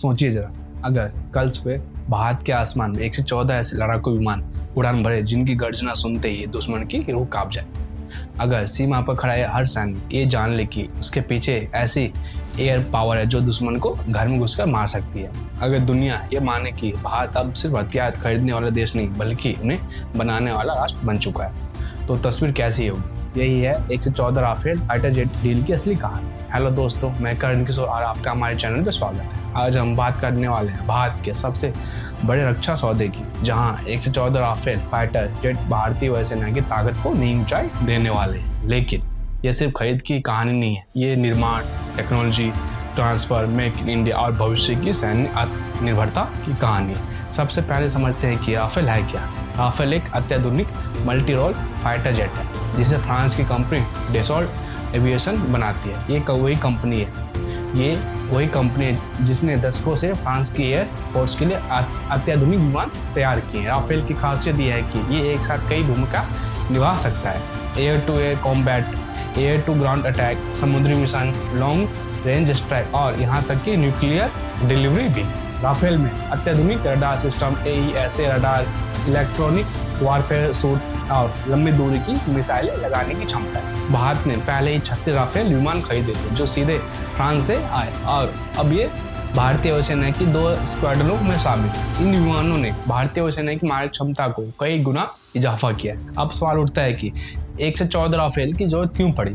सोचिए जरा, अगर कल सुबह भारत के आसमान में 114 ऐसे लड़ाकू विमान उड़ान भरे जिनकी गर्जना सुनते ही दुश्मन की रूह कांप जाए। अगर सीमा पर खड़ा है हर सैनिक ये जान ले कि उसके पीछे ऐसी एयर पावर है जो दुश्मन को घर में घुसकर मार सकती है। अगर दुनिया ये माने कि भारत अब सिर्फ हथियार खरीदने वाला देश नहीं बल्कि उन्हें बनाने वाला राष्ट्र बन चुका है, तो तस्वीर कैसी होगी? यही है 114 राफेल फाइटर जेट डील की असली कहानी। हेलो दोस्तों, मैं करण किशोर और आपका हमारे चैनल पर स्वागत है। आज हम बात करने वाले हैं भारत के सबसे बड़े रक्षा सौदे की, जहां 114 राफेल फाइटर जेट भारतीय वायुसेना की ताकत को नई ऊंचाई देने वाले हैं। लेकिन ये सिर्फ खरीद की कहानी नहीं है, ये निर्माण, technology transfer, make in India और भविष्य की सैन्य आत्मनिर्भरता की कहानी। सबसे पहले समझते हैं कि राफेल है क्या। राफेल एक अत्याधुनिक मल्टी रोल फाइटर जेट है जिसे फ्रांस की कंपनी डेसॉल्ट एविएशन बनाती है। ये वही कंपनी है जिसने दशकों से फ्रांस की एयर फोर्स के लिए अत्याधुनिक विमान तैयार किए हैं। राफेल की खासियत यह है कि ये एक साथ कई भूमिका निभा सकता है: air to air combat, air to ground attack, समुद्री मिशन, लॉन्ग रेंज स्ट्राइक और यहाँ तक कि न्यूक्लियर डिलीवरी भी। राफेल में अत्याधुनिक रडार सिस्टम, ऐसे रडार, इलेक्ट्रॉनिक वारफेयर सूट और लंबी दूरी की मिसाइलें लगाने की क्षमता है। भारत ने पहले ही 36 राफेल विमान खरीदे थे जो सीधे फ्रांस से आए और अब ये भारतीय वायुसेना की 2 स्क्वाड्रनों में शामिल। इन विमानों ने भारतीय वायुसेना की मारक क्षमता को कई गुना इजाफा किया। अब सवाल उठता है कि 114 राफेल की जरूरत क्यों पड़ी?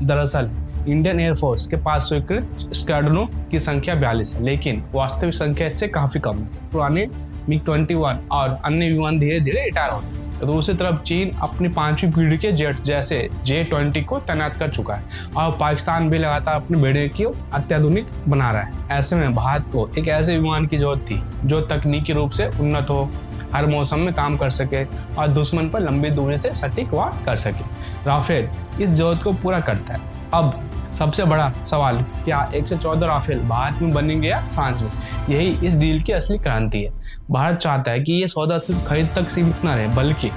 दरअसल इंडियन एयरफोर्स के पास स्वीकृत स्क्वाड्रनों की संख्या 42 है, लेकिन वास्तविक संख्या इससे काफी कम है। पुराने MiG-21 और अन्य विमान धीरे धीरे रिटायर होते हैं। तो दूसरी तरफ चीन अपनी 5वीं पीढ़ी के जेट जैसे J-20 को तैनात कर चुका है और पाकिस्तान भी लगातार अपने बेड़े को अत्याधुनिक बना रहा है। ऐसे में भारत को एक ऐसे विमान की जरूरत थी जो तकनीकी रूप से उन्नत हो, हर मौसम में काम कर सके और दुश्मन पर लंबी दूरी से सटीक वार कर सके। राफेल इस जरूरत को पूरा करता है। अब सबसे बड़ा सवाल, क्या 114 राफेल भारत में बनेंगे या फ्रांस में? यही इस डील की असली क्रांति है। भारत चाहता है कि ये सौदा सिर्फ खरीद तक सीमित न रहे बल्कि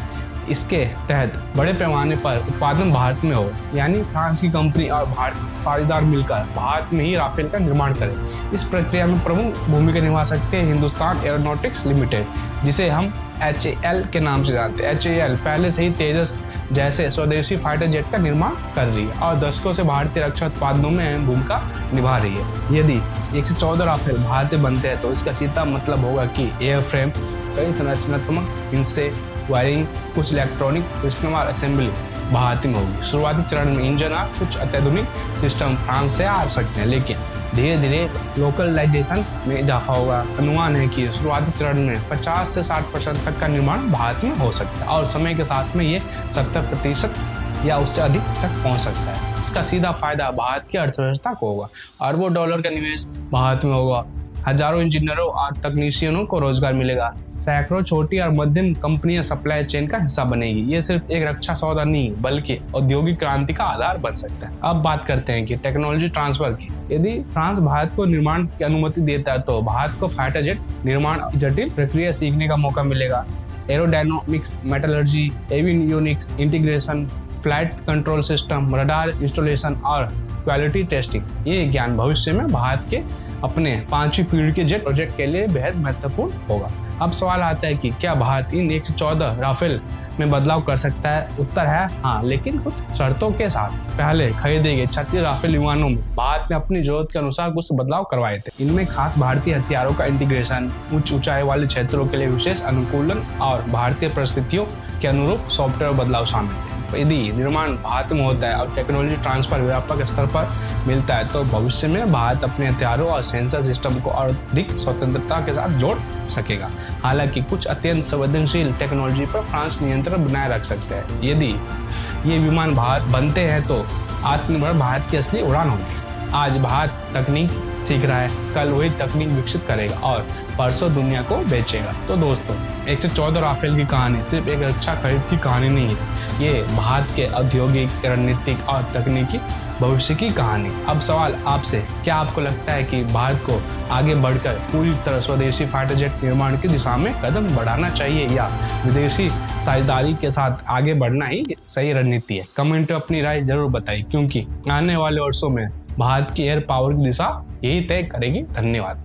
इसके तहत बड़े पैमाने पर उत्पादन भारत में हो, यानी फ्रांस की कंपनी और भारत साझेदार मिलकर भारत में ही राफेल का निर्माण करें। इस प्रक्रिया में प्रमुख भूमिका निभा सकते हैं हिंदुस्तान एरोनॉटिक्स लिमिटेड, जिसे हम HAL के नाम से जानते हैं। HAL पहले से ही तेजस जैसे स्वदेशी फाइटर जेट का निर्माण कर रही है और दशकों से भारतीय रक्षा उत्पादनों में अहम भूमिका निभा रही है। यदि 114 राफेल भारत में बनते हैं तो इसका सीधा मतलब होगा कि एयर फ्रेम, कई संरचनात्मक हिस्से, वायरिंग, कुछ इलेक्ट्रॉनिक सिस्टम और असेंबली भारत में होगी। शुरुआती चरण में इंजन और कुछ अत्याधुनिक सिस्टम फ्रांस से आ सकते हैं, लेकिन धीरे धीरे लोकलाइजेशन में इजाफा होगा। अनुमान है कि शुरुआती चरण में 50 से 60% तक का निर्माण भारत में हो सकता है और समय के साथ में ये 70% या उससे अधिक तक पहुंच सकता है। इसका सीधा फायदा भारत की अर्थव्यवस्था को होगा। अरबों डॉलर का निवेश भारत में होगा, हजारों इंजीनियरों और तकनीशियनों को रोजगार मिलेगा, सैकड़ों छोटी और मध्यम कंपनियां सप्लाई चेन का हिस्सा बनेगी। ये सिर्फ एक रक्षा सौदा नहीं बल्कि औद्योगिक क्रांति का आधार बन सकता है। अब बात करते हैं कि टेक्नोलॉजी ट्रांसफर की। यदि फ्रांस भारत को निर्माण की अनुमति देता है तो भारत को फाइटर जेट निर्माण की जटिल प्रक्रिया सीखने का मौका मिलेगा। Aerodynamics, metallurgy, avionics integration, flight control system, radar installation और क्वालिटी टेस्टिंग, ये ज्ञान भविष्य में भारत के अपने 5वीं पीढ़ी के जेट प्रोजेक्ट के लिए बेहद महत्वपूर्ण होगा। अब सवाल आता है कि क्या भारत इन 114 राफेल में बदलाव कर सकता है? उत्तर है हाँ, लेकिन कुछ शर्तों के साथ। पहले खरीदे गए 36 राफेल विमानों में भारत ने अपनी जरूरत के अनुसार कुछ बदलाव करवाए थे। इनमें खास भारतीय हथियारों का इंटीग्रेशन, उच्च ऊंचाई वाले क्षेत्रों के लिए विशेष अनुकूलन और भारतीय परिस्थितियों के अनुरूप सॉफ्टवेयर बदलाव शामिल थे। यदि निर्माण भारत में होता है और टेक्नोलॉजी ट्रांसफर व्यापक स्तर पर मिलता है तो भविष्य में भारत अपने हथियारों और सेंसर सिस्टम को और अधिक स्वतंत्रता के साथ जोड़ सकेगा। हालांकि कुछ अत्यंत संवेदनशील टेक्नोलॉजी पर फ्रांस नियंत्रण बनाए रख सकते हैं। यदि ये विमान भारत बनते हैं तो आत्मनिर्भर भारत की असली उड़ान होगी। आज भारत तकनीक सीख रहा है, कल वही तकनीक विकसित करेगा और परसों दुनिया को बेचेगा। तो दोस्तों, 114 राफेल की कहानी सिर्फ एक रक्षा खरीद की कहानी नहीं है, ये भारत के औद्योगिक, रणनीतिक और तकनीकी भविष्य की कहानी। अब सवाल आपसे, क्या आपको लगता है कि भारत को आगे बढ़कर पूरी तरह स्वदेशी फाइटर जेट निर्माण की दिशा में कदम बढ़ाना चाहिए या विदेशी साझेदारी के साथ आगे बढ़ना ही सही रणनीति है? कमेंट में अपनी राय जरूर बताइए, क्योंकि आने वाले वर्षों में भारत की एयर पावर की दिशा यही तय करेगी। धन्यवाद।